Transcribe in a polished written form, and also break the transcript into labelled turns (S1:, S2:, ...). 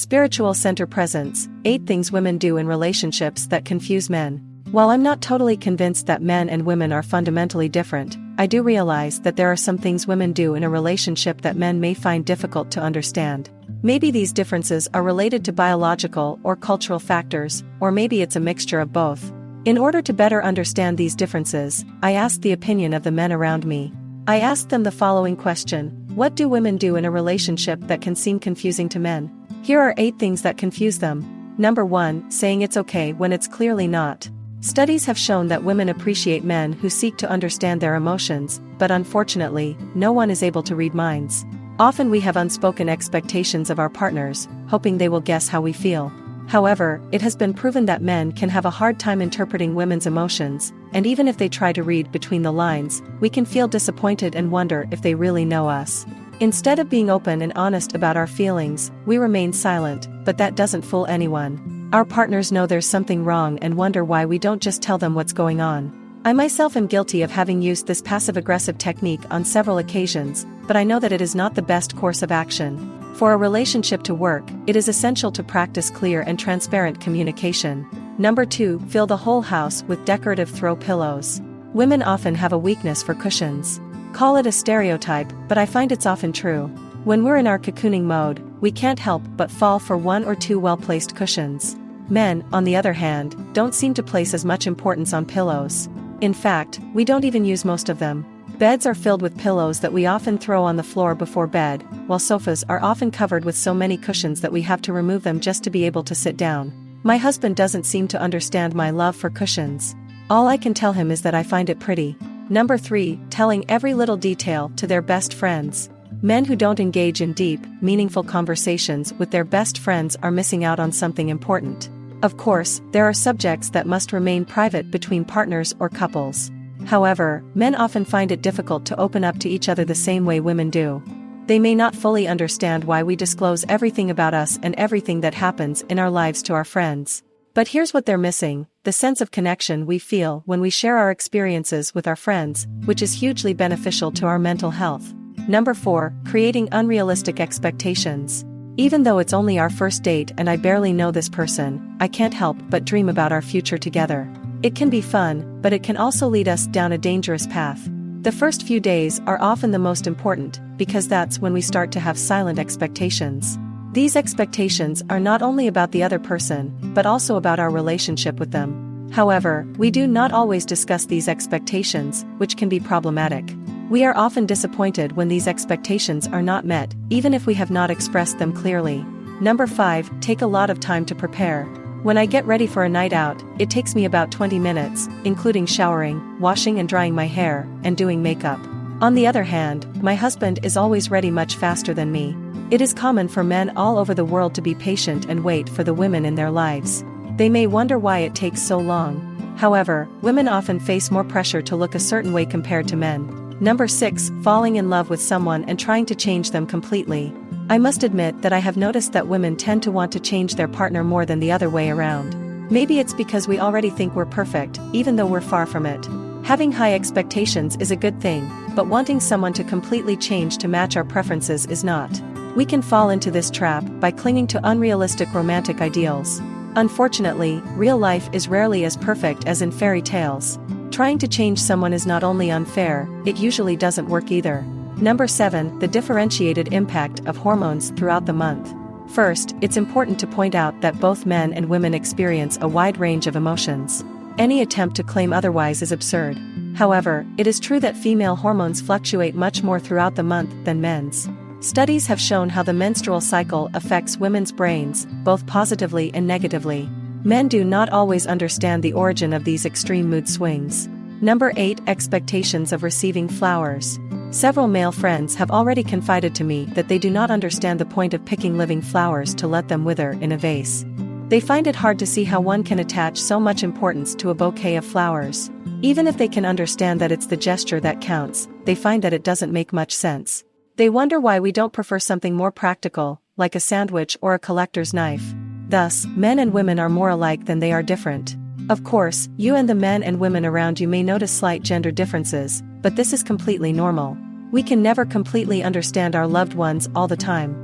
S1: Spiritual center presence, 8 things women do in relationships that confuse men. While I'm not totally convinced that men and women are fundamentally different, I do realize that there are some things women do in a relationship that men may find difficult to understand. Maybe these differences are related to biological or cultural factors, or maybe it's a mixture of both. In order to better understand these differences, I asked the opinion of the men around me. I asked them the following question: what do women do in a relationship that can seem confusing to men? Here are 8 things that confuse them. Number 1, saying it's okay when it's clearly not. Studies have shown that women appreciate men who seek to understand their emotions, but unfortunately, no one is able to read minds. Often we have unspoken expectations of our partners, hoping they will guess how we feel. However, it has been proven that men can have a hard time interpreting women's emotions, and even if they try to read between the lines, we can feel disappointed and wonder if they really know us. Instead of being open and honest about our feelings, we remain silent, but that doesn't fool anyone. Our partners know there's something wrong and wonder why we don't just tell them what's going on. I myself am guilty of having used this passive-aggressive technique on several occasions, but I know that it is not the best course of action. For a relationship to work, it is essential to practice clear and transparent communication. Number 2, fill the whole house with decorative throw pillows. Women often have a weakness for cushions. Call it a stereotype, but I find it's often true. When we're in our cocooning mode, we can't help but fall for 1 or 2 well-placed cushions. Men, on the other hand, don't seem to place as much importance on pillows. In fact, we don't even use most of them. Beds are filled with pillows that we often throw on the floor before bed, while sofas are often covered with so many cushions that we have to remove them just to be able to sit down. My husband doesn't seem to understand my love for cushions. All I can tell him is that I find it pretty. Number 3, telling every little detail to their best friends. Men who don't engage in deep, meaningful conversations with their best friends are missing out on something important. Of course, there are subjects that must remain private between partners or couples. However, men often find it difficult to open up to each other the same way women do. They may not fully understand why we disclose everything about us and everything that happens in our lives to our friends. But here's what they're missing: the sense of connection we feel when we share our experiences with our friends, which is hugely beneficial to our mental health. Number 4, creating unrealistic expectations. Even though it's only our first date and I barely know this person, I can't help but dream about our future together. It can be fun, but it can also lead us down a dangerous path. The first few days are often the most important, because that's when we start to have silent expectations. These expectations are not only about the other person, but also about our relationship with them. However, we do not always discuss these expectations, which can be problematic. We are often disappointed when these expectations are not met, even if we have not expressed them clearly. Number 5, take a lot of time to prepare. When I get ready for a night out, it takes me about 20 minutes, including showering, washing and drying my hair, and doing makeup. On the other hand, my husband is always ready much faster than me. It is common for men all over the world to be patient and wait for the women in their lives. They may wonder why it takes so long. However, women often face more pressure to look a certain way compared to men. Number 6, falling in love with someone and trying to change them completely. I must admit that I have noticed that women tend to want to change their partner more than the other way around. Maybe it's because we already think we're perfect, even though we're far from it. Having high expectations is a good thing, but wanting someone to completely change to match our preferences is not. We can fall into this trap by clinging to unrealistic romantic ideals. Unfortunately, real life is rarely as perfect as in fairy tales. Trying to change someone is not only unfair, it usually doesn't work either. Number 7, the differentiated impact of hormones throughout the month. First, it's important to point out that both men and women experience a wide range of emotions. Any attempt to claim otherwise is absurd. However, it is true that female hormones fluctuate much more throughout the month than men's. Studies have shown how the menstrual cycle affects women's brains, both positively and negatively. Men do not always understand the origin of these extreme mood swings. Number 8, expectations of receiving flowers. Several male friends have already confided to me that they do not understand the point of picking living flowers to let them wither in a vase. They find it hard to see how one can attach so much importance to a bouquet of flowers. Even if they can understand that it's the gesture that counts, they find that it doesn't make much sense. They wonder why we don't prefer something more practical, like a sandwich or a collector's knife. Thus, men and women are more alike than they are different. Of course, you and the men and women around you may notice slight gender differences, but this is completely normal. We can never completely understand our loved ones all the time.